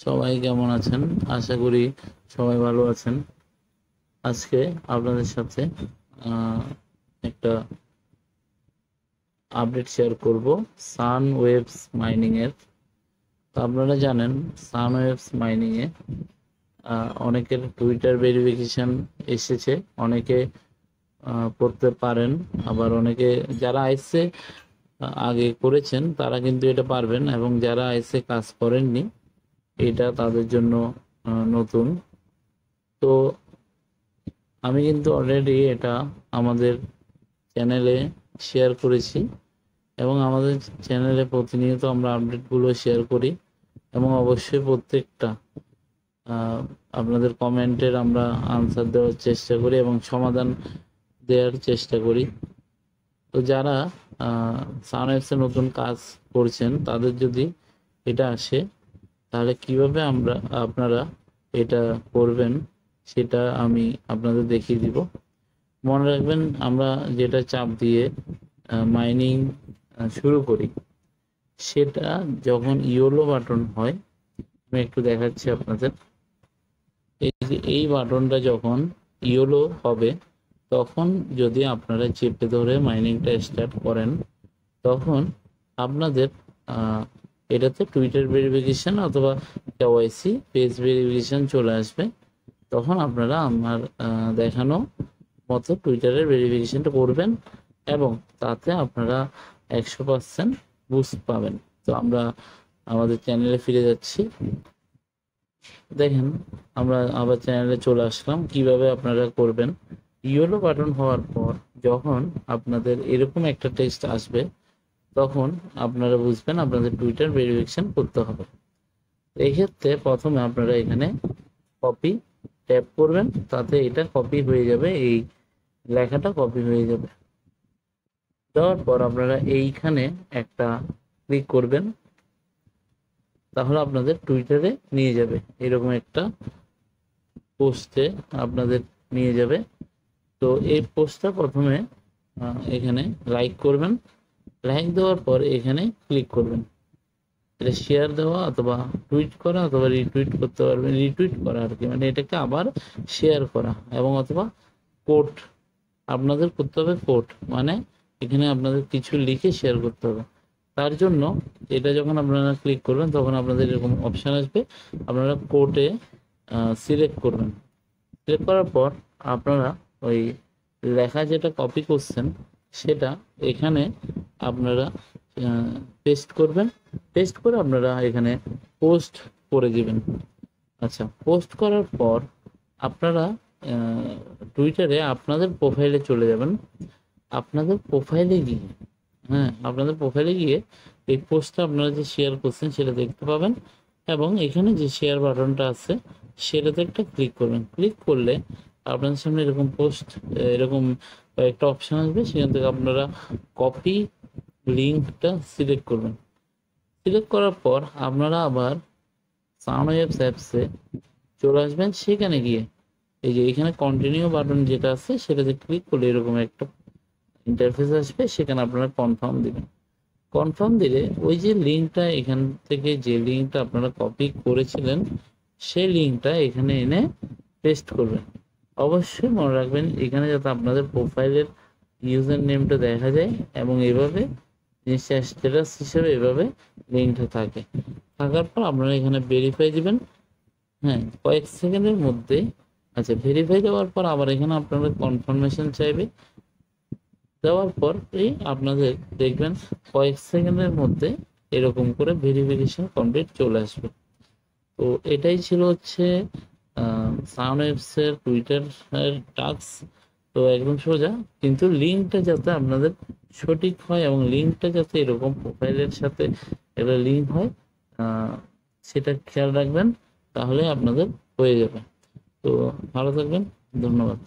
সবাই কেমন আছেন? আশা করি সবাই ভালো আছেন। আজকে আপনাদের সাথে একটা আপডেট শেয়ার করব সান ওয়েভস মাইনিং এর। তো আপনারা জানেন সান ওয়েভস মাইনিং এ অনেকের টুইটার ভেরিফিকেশন এসেছে, অনেকে করতে পারেন, আবার অনেকে যারা আইসে আগে করেছেন তারা কিন্তু এটা পারবেন, এবং যারা আইসে কাজ করেননি এটা তাদের জন্য নতুন। তো আমি কিন্তু অলরেডি এটা আমাদের চ্যানেলে শেয়ার করেছি, এবং আমাদের চ্যানেলে প্রতিনিয়ত আমরা আপডেটগুলো শেয়ার করি, এবং অবশ্যই প্রত্যেকটা আপনাদের কমেন্টের আমরা আনসার দেওয়ার চেষ্টা করি এবং সমাধান দেওয়ার চেষ্টা করি। তো যারা সানওয়েভসে নতুন কাজ করছেন তাদের যদি এটা আসে তাহলে কিভাবে আপনারা এটা করবেন সেটা আমি আপনাদের দেখিয়ে দিব। মনে রাখবেন, আমরা যেটা চাপ দিয়ে মাইনিং শুরু করি সেটা যখন ইয়েলো বাটন হয়, আমি একটু দেখাচ্ছি আপনাদের। এই যে এই বাটনটা যখন ইয়েলো হবে তখন যদি আপনারা চেপে ধরে মাইনিংটা স্টার্ট করেন তখন আপনাদের এটাতে টুইটার ভেরিফিকেশন অথবা কেওয়াইসি পেজ ভেরিফিকেশন চলে আসবে। তখন আপনারা আমার দেখানো মতো টুইটারের ভেরিফিকেশনটা করবেন এবং তাতে আপনারা 100% বুস্ট পাবেন। তো আমরা আমাদের চ্যানেলে ফিরে যাচ্ছি। দেখেন, আমরা আবার চ্যানেলে চলে আসলাম। কিভাবে আপনারা করবেন, ইয়েলো বাটন হওয়ার পর যখন আপনাদের এরকম একটা টেক্সট আসবে তখন আপনারা বুঝবেন আপনাদের টুইটার ভেরিফিকেশন করতে হবে। এই ক্ষেত্রে প্রথমে আপনারা এখানে কপি ট্যাপ করবেন, তাতে এটা কপি হয়ে যাবে, এই লেখাটা কপি হয়ে যাবে। দেওয়ার পর আপনারা এইখানে একটা ক্লিক করবেন, তাহলে আপনাদের টুইটারে নিয়ে যাবে, এরকম একটা পোস্টে আপনাদের নিয়ে যাবে। তো এই পোস্টটা প্রথমে এখানে লাইক করবেন, লাইক দেওয়ার পর এখানে ক্লিক করবেন। এটা শেয়ার দেওয়া অথবা টুইট করা অথবা রিটুইট করতে পারবেন, রিটুইট করা আর কি, মানে এটাকে আবার শেয়ার করা, এবং অথবা কোট আপনাদের করতে হবে। কোট মানে এখানে আপনাদের কিছু লিখে শেয়ার করতে হবে। তার জন্য এটা যখন আপনারা ক্লিক করবেন তখন আপনাদের এরকম অপশান আসবে, আপনারা কোটে সিলেক্ট করবেন। সিলেক্ট করার পর আপনারা ওই লেখা যেটা কপি করছেন সেটা এখানে আপনারা পেস্ট করবেন। পেস্ট করে আপনারা এখানে পোস্ট করে দিবেন। আচ্ছা, পোস্ট করার পর আপনারা টুইটারে আপনাদের প্রোফাইলে চলে যাবেন। আপনাদের প্রোফাইলে গিয়ে আপনাদের প্রোফাইলে গিয়ে এই পোস্টটা আপনারা যে শেয়ার করছেন সেটা দেখতে পাবেন, এবং এখানে যে শেয়ার বাটনটা আছে সেটাতে একটা ক্লিক করবেন। ক্লিক করলে আপনাদের সামনে এরকম পোস্ট, এরকম একটা অপশান আসবে, সেখান থেকে আপনারা কপি লিঙ্কটা সিলেক্ট করবেন। সিলেক্ট করার পর আপনারা আবার সানওয়েভস অ্যাপসে চলে আসবেন। সেখানে গিয়ে এই যে এখানে কন্টিনিউ বাটন যেটা আছে সেটাতে ক্লিক করলে এরকম একটা ইন্টারফেস আসবে, সেখানে আপনারা কনফার্ম দিবেন। কনফার্ম দিলে ওই যে লিঙ্কটা, এখান থেকে যে লিঙ্কটা আপনারা কপি করেছিলেন সেই লিঙ্কটা এখানে এনে পেস্ট করবেন। অবশ্যই মনে রাখবেন এখানে যাতে আপনাদের প্রোফাইলের ইউজার নেমটা দেখা যায়, এবং এইভাবে জিনিসটা স্ট্যাটাস হিসেবে এভাবে লিঙ্কটা থাকে। থাকার পর আপনারা এখানে ভেরিফাই দিবেন, কয়েক সেকেন্ডের মধ্যে। আচ্ছা, ভেরিফাই দেওয়ার পর আবার এখানে আপনাদের কনফার্মেশন চাইবে। দেওয়ার পর আপনাদের দেখবেন কয়েক সেকেন্ডের মধ্যে এরকম করে ভেরিফিকেশন কমপ্লিট চলে আসবে। তো এটাই ছিল হচ্ছে সানওয়েভসের টুইটার টাস্ক। তো একদম সোজা, কিন্তু লিঙ্কটা যাতে আপনাদের সঠিক হয় এবং লিঙ্কটা যাতে এরকম প্রোফাইলের সাথে একটা লিঙ্ক হয় সেটা খেয়াল রাখবেন, তাহলে আপনাদের হয়ে যাবে। তো ভালো থাকবেন, ধন্যবাদ।